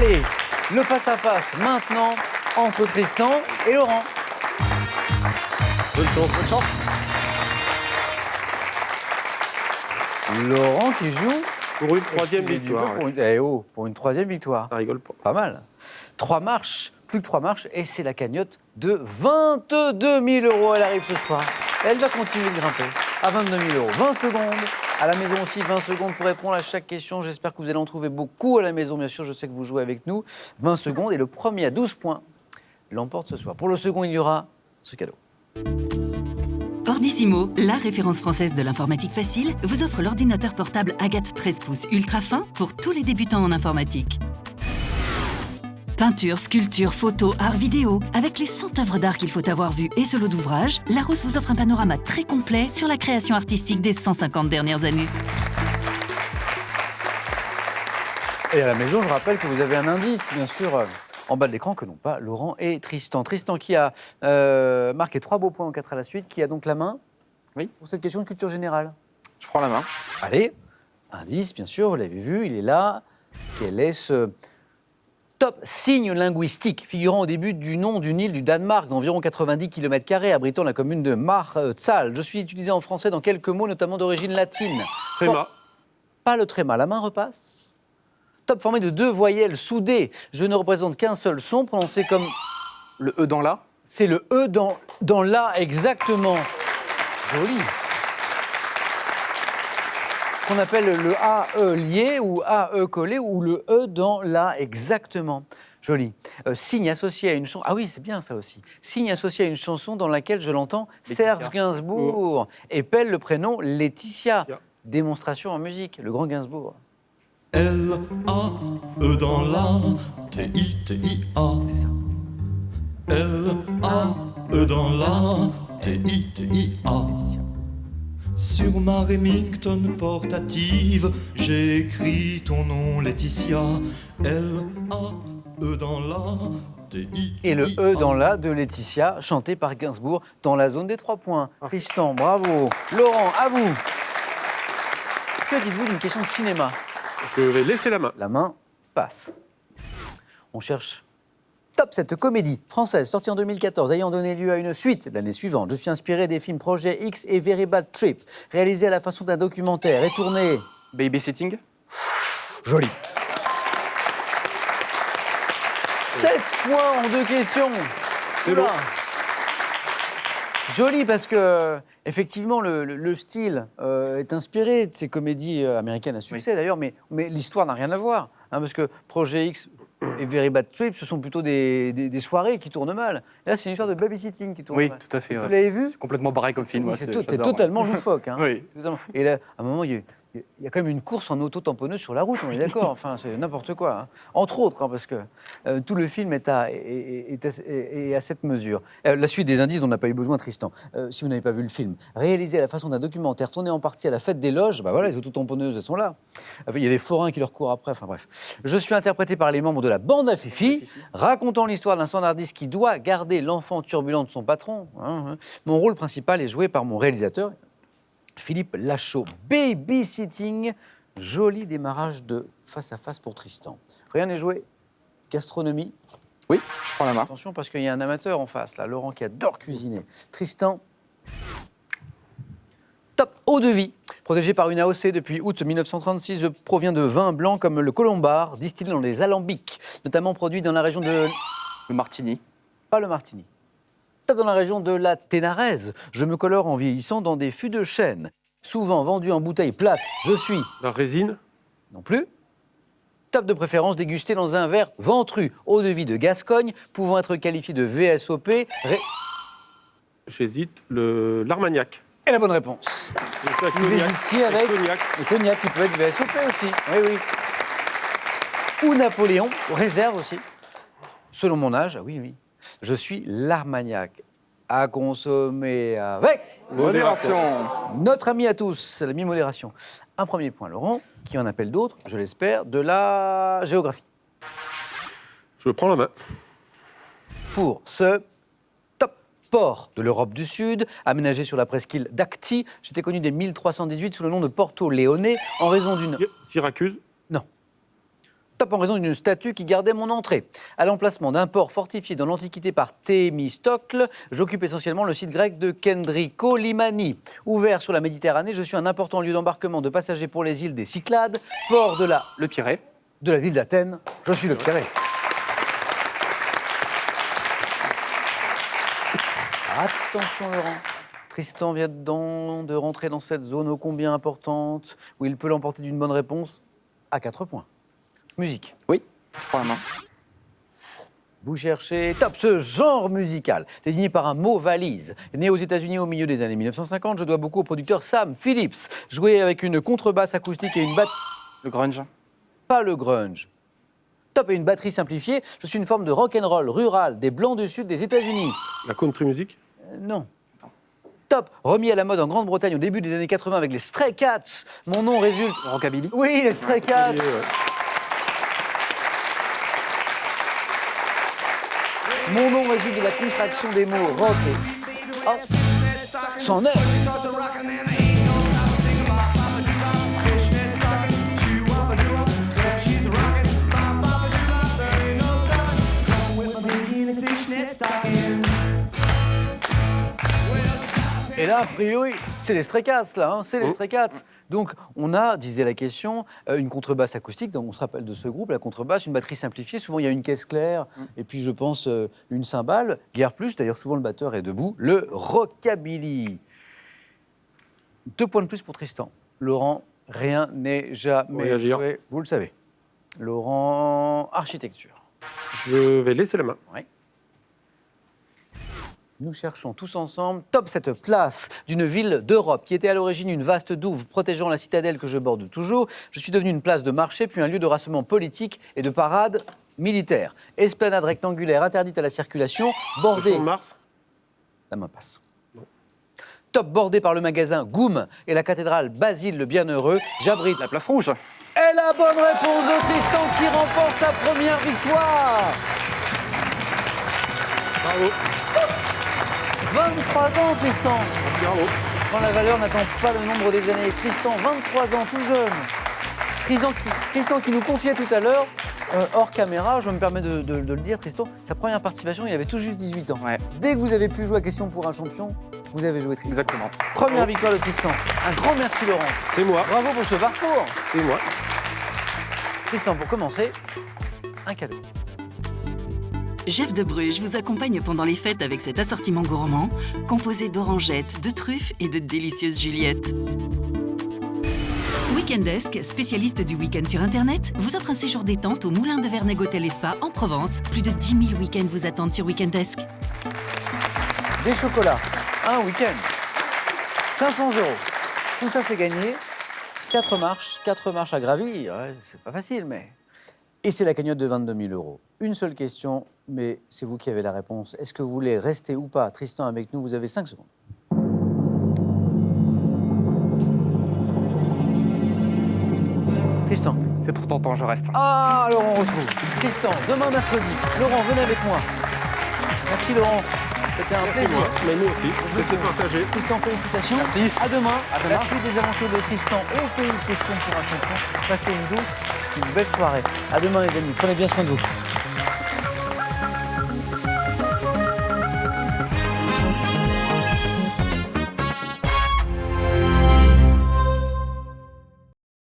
Allez, le face-à-face maintenant entre Tristan et Laurent. Bonne chance. Laurent qui joue Pour une troisième victoire. Pour une troisième victoire. Ça rigole pas. Pas mal. 3 marches, plus que 3 marches, et c'est la cagnotte de 22 000 €. Elle arrive ce soir. Elle va continuer de grimper à 22 000 €. 20 secondes. À la maison aussi, 20 secondes pour répondre à chaque question. J'espère que vous allez en trouver beaucoup à la maison. Bien sûr, je sais que vous jouez avec nous. 20 secondes. Et le premier à 12 points l'emporte ce soir. Pour le second, il y aura ce cadeau. Ordissimo, la référence française de l'informatique facile, vous offre l'ordinateur portable Agathe 13 pouces ultra fin pour tous les débutants en informatique. Peinture, sculpture, photo, art vidéo, avec les 100 œuvres d'art qu'il faut avoir vues et ce lot d'ouvrages, Larousse vous offre un panorama très complet sur la création artistique des 150 dernières années. Et à la maison, je rappelle que vous avez un indice, bien sûr, en bas de l'écran, que n'ont pas Laurent et Tristan. Tristan qui a marqué 3 beaux points en 4 à la suite, qui a donc la main pour cette question de culture générale. Je prends la main. Allez, indice, bien sûr, vous l'avez vu, il est là. Quel est ce top signe linguistique figurant au début du nom d'une île du Danemark d'environ 90 km², abritant la commune de Marstal? Je suis utilisé en français dans quelques mots, notamment d'origine latine. Tréma. Pas le tréma, la main repasse. Top formé de 2 voyelles soudées. Je ne représente qu'un seul son, prononcé comme... Le E dans la. C'est le E dans la, exactement. Joli. Ce qu'on appelle le AE lié ou AE collé ou le E dans la, exactement. Joli. Signe associé à une chanson. Ah oui, c'est bien ça aussi. Signe associé à une chanson dans laquelle je l'entends Serge Gainsbourg et pèle le prénom Laetitia. Démonstration en musique, le grand Gainsbourg. L-A-E dans la, T-I-T-I-A. C'est ça. L-A-E dans la, T-I-T-I-A. Sur ma Remington portative, j'ai écrit ton nom Laetitia. L-A-E dans la, T-I-T-I-A. Et le E dans la de Laetitia, chanté par Gainsbourg dans la zone des 3 points. Tristan, bravo. Laurent, à vous. Que dites-vous d'une question de cinéma? Je vais laisser la main. La main passe. On cherche top, cette comédie française sortie en 2014, ayant donné lieu à une suite l'année suivante. Je suis inspiré des films Projet X et Very Bad Trip, réalisés à la façon d'un documentaire et tourné... Babysitting. Joli. 7 points en 2 questions. C'est long. Joli parce que, effectivement, le style est inspiré de ces comédies américaines à succès d'ailleurs, mais l'histoire n'a rien à voir. Hein, parce que Projet X et Very Bad Trip, ce sont plutôt des soirées qui tournent mal. Là, c'est une histoire de babysitting qui tourne mal. Oui, tout à fait. Vous l'avez vu? C'est complètement barré comme film. Oui, ouais, c'est j'adore, totalement loufoque. Hein. Oui. Totalement. Et là, à un moment, il y a quand même une course en auto-tamponneuse sur la route, on est d'accord. Enfin, c'est n'importe quoi. Hein. Entre autres, hein, parce que tout le film est à cette mesure. La suite des indices dont on n'a pas eu besoin, Tristan. Si vous n'avez pas vu le film, réalisé à la façon d'un documentaire, tourné en partie à la fête des loges, bah voilà, les auto-tamponneuses, elles sont là. Enfin, il y a des forains qui leur courent après, enfin bref. Je suis interprété par les membres de la bande à Fifi, racontant l'histoire d'un standardiste qui doit garder l'enfant turbulent de son patron. Hein. Mon rôle principal est joué par mon réalisateur, Philippe Lachaud. Babysitting, joli démarrage de face à face pour Tristan. Rien n'est joué. Gastronomie. Oui, je prends la main. Attention parce qu'il y a un amateur en face, là, Laurent qui adore cuisiner. Tristan. Top, eau de vie. Protégé par une AOC depuis août 1936, je proviens de vins blancs comme le Colombard, distillé dans des alambics, notamment produit dans la région de... Le martini. Pas le martini. Top dans la région de la Ténarèse. Je me colore en vieillissant dans des fûts de chêne. Souvent vendu en bouteille plate, je suis... La résine. Non plus. Top de préférence dégusté dans un verre ventru. Eau de vie de Gascogne, pouvant être qualifié de VSOP. J'hésite. L'Armagnac. Et la bonne réponse. Vous hésitiez avec Cognac. le cognac qui peut être VSOP aussi. Oui, oui. Ou Napoléon, réserve aussi. Selon mon âge, oui, oui. Je suis l'Armagnac. À consommer avec... Modération. Notre ami à tous, l'ami modération. Un premier point, Laurent, qui en appelle d'autres, je l'espère, de la géographie. Je prends la main. Pour ce top port de l'Europe du Sud, aménagé sur la presqu'île d'Acti, j'étais connu dès 1318 sous le nom de Porto Leone en raison d'une... Syracuse. Non. Top en raison d'une statue qui gardait mon entrée. À l'emplacement d'un port fortifié dans l'Antiquité par Thémistocle, j'occupe essentiellement le site grec de Kendriko Limani. Ouvert sur la Méditerranée, je suis un important lieu d'embarquement de passagers pour les îles des Cyclades, port de la Le Pirée. ville d'Athènes. Je suis le Pirée. Attention Laurent. Tristan vient de rentrer dans cette zone ô combien importante où il peut l'emporter d'une bonne réponse à 4 points. Musique. Oui, je prends la main. Vous cherchez top, ce genre musical, désigné par un mot valise. Né aux États-Unis au milieu des années 1950, je dois beaucoup au producteur Sam Phillips. Joué avec une contrebasse acoustique et une batterie. Le grunge. Pas le grunge. Top et une batterie simplifiée, je suis une forme de rock'n'roll rural des Blancs du Sud des États-Unis. La country music. Non. Top, remis à la mode en Grande-Bretagne au début des années 80 avec les Stray Cats. Mon nom résulte. Rockabilly. Oui, les Stray Cats. Mon nom résulte de la contraction des mots rock et hop. 109. Et là, a priori, c'est les Stray Cats, là, hein, c'est les Stray Cats. Donc, on a, disait la question, une contrebasse acoustique, donc on se rappelle de ce groupe, la contrebasse, une batterie simplifiée, souvent il y a une caisse claire, et puis je pense une cymbale, guère plus, d'ailleurs souvent le batteur est debout, le rockabilly. 2 points de plus pour Tristan. Laurent, rien n'est jamais Réagir. joué, vous le savez. Laurent, architecture. Je vais laisser la main. Oui. Nous cherchons tous ensemble, top cette place d'une ville d'Europe qui était à l'origine une vaste douve protégeant la citadelle que je borde toujours. Je suis devenu une place de marché, puis un lieu de rassemblement politique et de parade militaire. Esplanade rectangulaire interdite à la circulation, Le bordée... Champ de Mars. La main passe. Top bordé par le magasin Goum et la cathédrale Basile le Bienheureux, j'abrite... La place rouge. Et la bonne réponse de Tristan qui remporte sa première victoire. Bravo. 23 ans, Tristan. Bravo. Quand la valeur n'attend pas le nombre des années. Tristan, 23 ans, tout jeune. Tristan qui nous confiait tout à l'heure, hors caméra, je me permets de le dire, Tristan, sa première participation, il avait tout juste 18 ans. Ouais. Dès que vous avez pu jouer à Question pour un champion, vous avez joué Tristan. Exactement. Première victoire de Tristan. Un grand merci, Laurent. C'est moi. Bravo pour ce parcours. C'est moi. Tristan, pour commencer, un cadeau. Jeff de Bruges vous accompagne pendant les fêtes avec cet assortiment gourmand, composé d'orangettes, de truffes et de délicieuses juliettes. Weekendesk, spécialiste du week-end sur Internet, vous offre un séjour détente au Moulin de Vernègue Hôtel et Spa en Provence. Plus de 10 000 week-ends vous attendent sur Weekendesk. Des chocolats, un week-end, 500 €. Tout ça, c'est gagné. 4 marches à gravir. Ouais, c'est pas facile, mais... Et c'est la cagnotte de 22 000 €. Une seule question, mais c'est vous qui avez la réponse. Est-ce que vous voulez rester ou pas, Tristan, avec nous? Vous avez 5 secondes. Tristan. C'est trop tentant, je reste. Ah, alors on retrouve. Tristan, demain mercredi. Laurent, venez avec moi. Merci Laurent. C'était un C'est plaisir. moi. Mais nous aussi. C'était partagé. Tristan, félicitations. Merci. À demain. À demain. La suite des aventures de Tristan au pays de Question pour un champion. Passez une douce, une belle soirée. À demain les amis. Prenez bien soin de vous.